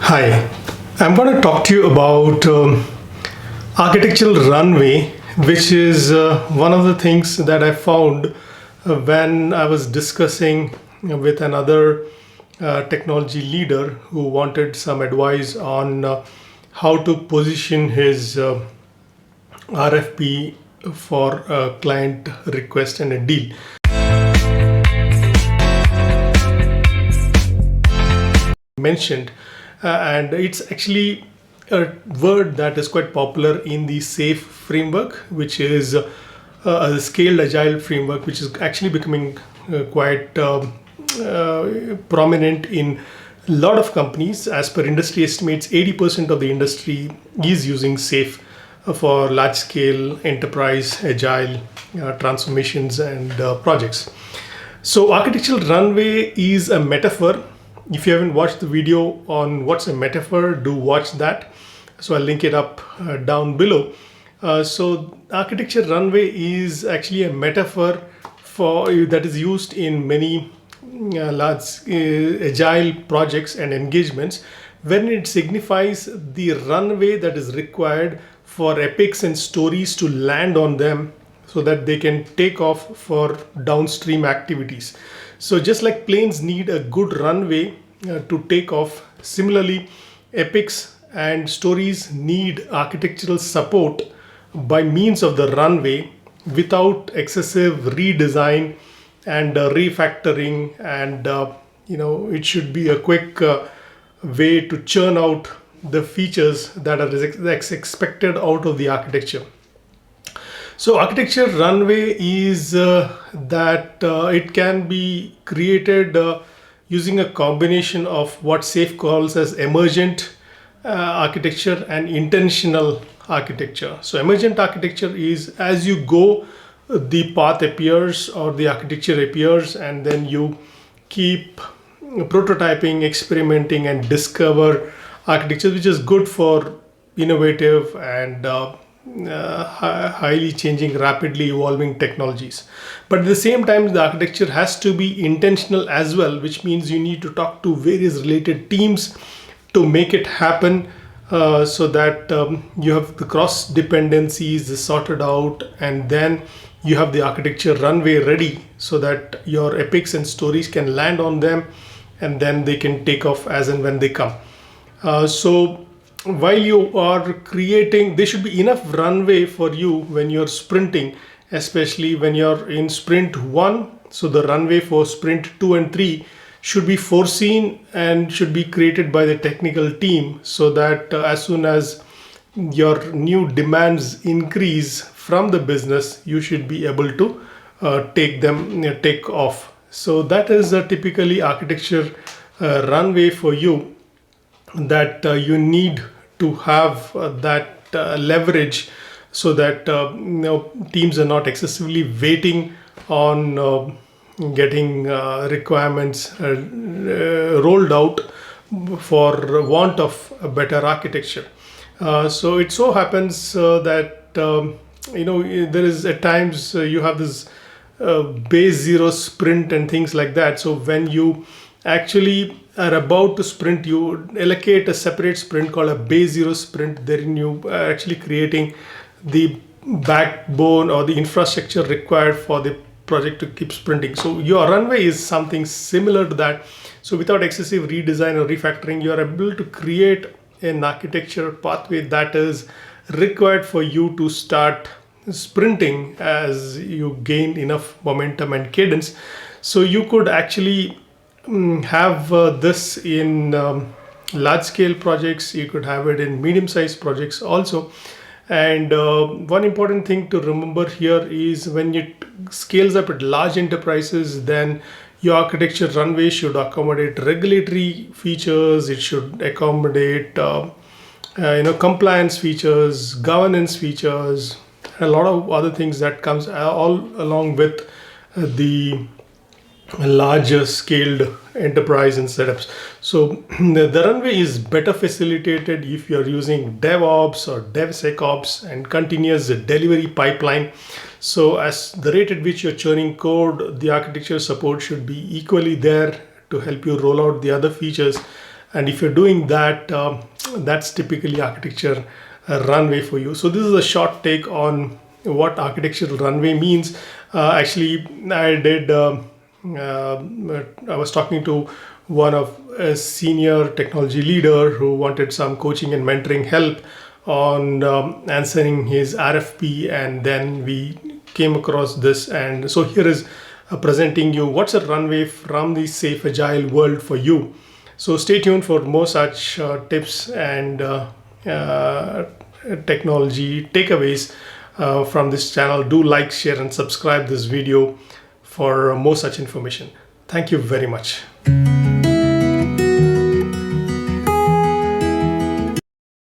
Hi, I'm going to talk to you about architectural runway, which is one of the things that I found when I was discussing with another technology leader who wanted some advice on how to position his RFP for a client request and a deal. Mentioned, and it's actually a word that is quite popular in the SAFe framework, which is a scaled agile framework, which is actually becoming quite prominent in a lot of companies. As per industry estimates, 80% of the industry is using SAFe for large scale enterprise agile transformations and projects. So architectural runway is a metaphor. If you haven't watched the video on what's a metaphor, do watch that. So I'll link it up down below. So architecture runway is actually a metaphor that is used in many large agile projects and engagements, when it signifies the runway that is required for epics and stories to land on them so that they can take off for downstream activities. So just like planes need a good runway to take off, similarly, epics and stories need architectural support by means of the runway without excessive redesign and refactoring, and it should be a quick way to churn out the features that are expected out of the architecture. So architecture runway is that it can be created using a combination of what SAFe calls as emergent architecture and intentional architecture. So emergent architecture is as you go, the path appears or the architecture appears, and then you keep prototyping, experimenting, and discover architecture, which is good for innovative and highly changing, rapidly evolving technologies. But at the same time, the architecture has to be intentional as well, which means you need to talk to various related teams to make it happen, so that you have the cross dependencies sorted out, and then you have the architecture runway ready so that your epics and stories can land on them, and then they can take off as and when they come. So while you are creating, there should be enough runway for you when you're sprinting, especially when you're in sprint 1. So the runway for sprint 2 and 3 should be foreseen and should be created by the technical team, so that as soon as your new demands increase from the business, you should be able to take off. So that is typically architecture runway for you, that you need to have that leverage, so that teams are not excessively waiting on getting requirements rolled out for want of a better architecture. So it so happens that there is at times you have this base zero sprint and things like that. So when you actually are about to sprint, you allocate a separate sprint called a base zero sprint. Therein you are actually creating the backbone or the infrastructure required for the project to keep sprinting. So your runway is something similar to that. So without excessive redesign or refactoring, you are able to create an architecture pathway that is required for you to start sprinting as you gain enough momentum and cadence. So you could actually have this in large scale projects. You could have it in medium sized projects also. And one important thing to remember here is when it scales up at large enterprises, then your architecture runway should accommodate regulatory features. It should accommodate compliance features, governance features, a lot of other things that comes all along with the larger scaled enterprise and setups. So the runway is better facilitated if you're using DevOps or DevSecOps and continuous delivery pipeline. So as the rate at which you're churning code, the architecture support should be equally there to help you roll out the other features. And if you're doing that, that's typically architecture runway for you. So this is a short take on what architectural runway means. Actually, I was talking to one of a senior technology leader who wanted some coaching and mentoring help on answering his RFP, and then we came across this. And so here is presenting you what's a runway from the safe agile world for you. So stay tuned for more such tips and technology takeaways from this channel. Do like, share, and subscribe this video for more such information. Thank you very much.